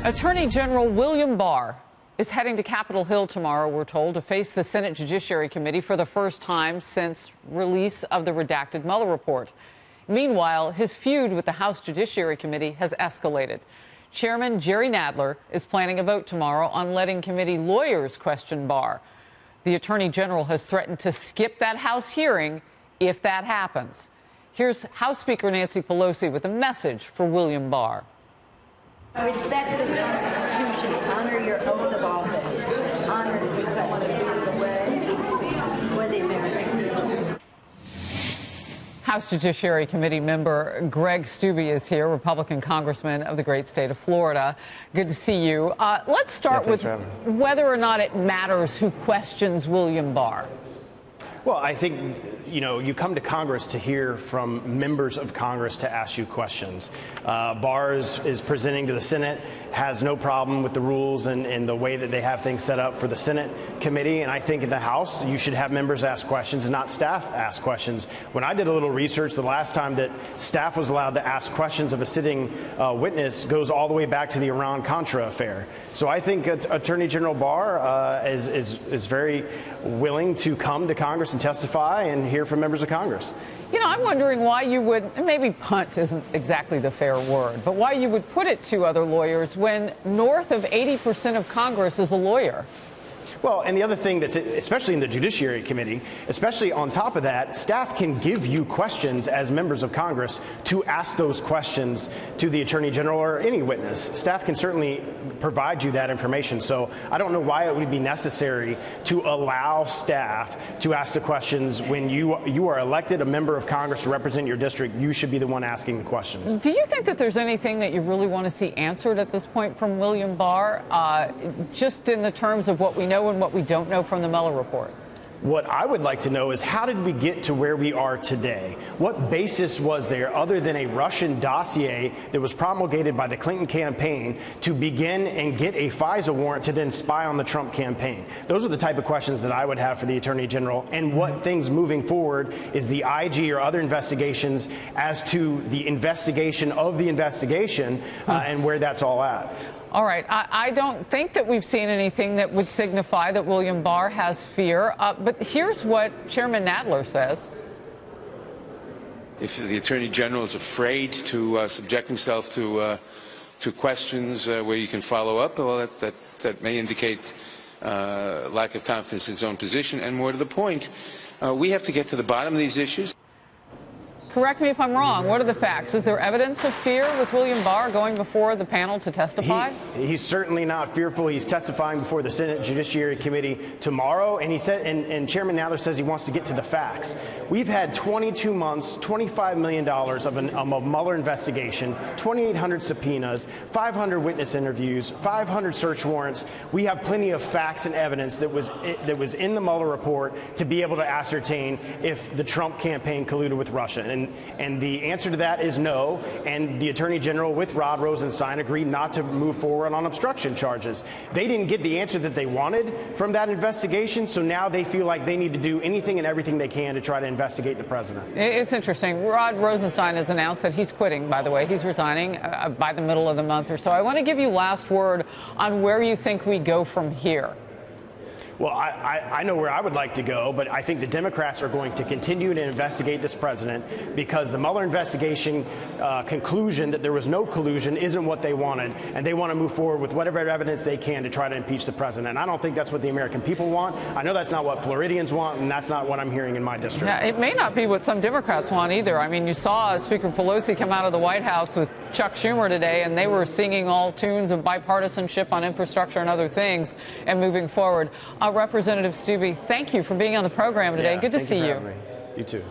Attorney General William Barr is heading to Capitol Hill tomorrow, we're told, to face the Senate Judiciary Committee for the first time since release of the redacted Mueller report. Meanwhile, his feud with the House Judiciary Committee has escalated. Chairman Jerry Nadler is planning a vote tomorrow on letting committee lawyers question Barr. The Attorney General has threatened to skip that House hearing if that happens. Here's House Speaker Nancy Pelosi with a message for William Barr. Respect the Constitution, honor your oath of office, honor the request of the way for the American people. House Judiciary Committee member Greg Steube is here, Republican congressman of the great state of Florida. Good to see you. Let's start with whether or not it matters who questions William Barr. Well, I think, you come to Congress to hear from members of Congress to ask you questions. Barr is presenting to the Senate, has no problem with the rules and the way that they have things set up for the Senate committee. And I think in the House, you should have members ask questions and not staff ask questions. When I did a little research, the last time that staff was allowed to ask questions of a sitting witness goes all the way back to the Iran-Contra affair. So I think Attorney General Barr is very willing to come to Congress and testify and hear from members of Congress. I'm wondering why you would, and maybe punt isn't exactly the fair word, but why you would put it to other lawyers when north of 80% of Congress is a lawyer. Well, and the other thing that's, especially in the Judiciary Committee, especially on top of that, staff can give you questions as members of Congress to ask those questions to the Attorney General or any witness. Staff can certainly provide you that information. So I don't know why it would be necessary to allow staff to ask the questions when you are elected a member of Congress to represent your district. You should be the one asking the questions. Do you think that there's anything that you really want to see answered at this point from William Barr, just in the terms of what we know and what we don't know from the Mueller report? What I would like to know is, how did we get to where we are today? What basis was there other than a Russian dossier that was promulgated by the Clinton campaign to begin and get a FISA warrant to then spy on the Trump campaign? Those are the type of questions that I would have for the Attorney General. And what things moving forward is the IG or other investigations as to the investigation of the investigation and where that's all at. All right. I don't think that we've seen anything that would signify that William Barr has fear. But here's what Chairman Nadler says. If the Attorney General is afraid to subject himself to questions where you can follow up, well, that may indicate lack of confidence in his own position. And more to the point, we have to get to the bottom of these issues. Correct me if I'm wrong. What are the facts? Is there evidence of fear with William Barr going before the panel to testify? He's certainly not fearful. He's testifying before the Senate Judiciary Committee tomorrow, and he said, and Chairman Nadler says he wants to get to the facts. We've had 22 months, $25 million of a Mueller investigation, 2,800 subpoenas, 500 witness interviews, 500 search warrants. We have plenty of facts and evidence that was in the Mueller report to be able to ascertain if the Trump campaign colluded with Russia. And the answer to that is no. And the Attorney General with Rod Rosenstein agreed not to move forward on obstruction charges. They didn't get the answer that they wanted from that investigation, so now they feel like they need to do anything and everything they can to try to investigate the president. It's interesting. Rod Rosenstein has announced that he's quitting, by the way. He's resigning by the middle of the month or so. I want to give you last word on where you think we go from here. Well, I know where I would like to go, but I think the Democrats are going to continue to investigate this president because the Mueller investigation conclusion that there was no collusion isn't what they wanted, and they want to move forward with whatever evidence they can to try to impeach the president. And I don't think that's what the American people want. I know that's not what Floridians want, and that's not what I'm hearing in my district. Yeah, it may not be what some Democrats want either. I mean, you saw Speaker Pelosi come out of the White House with Chuck Schumer today, and they were singing all tunes of bipartisanship on infrastructure and other things and moving forward. Representative Steube, thank you for being on the program today. Good to see you. You too.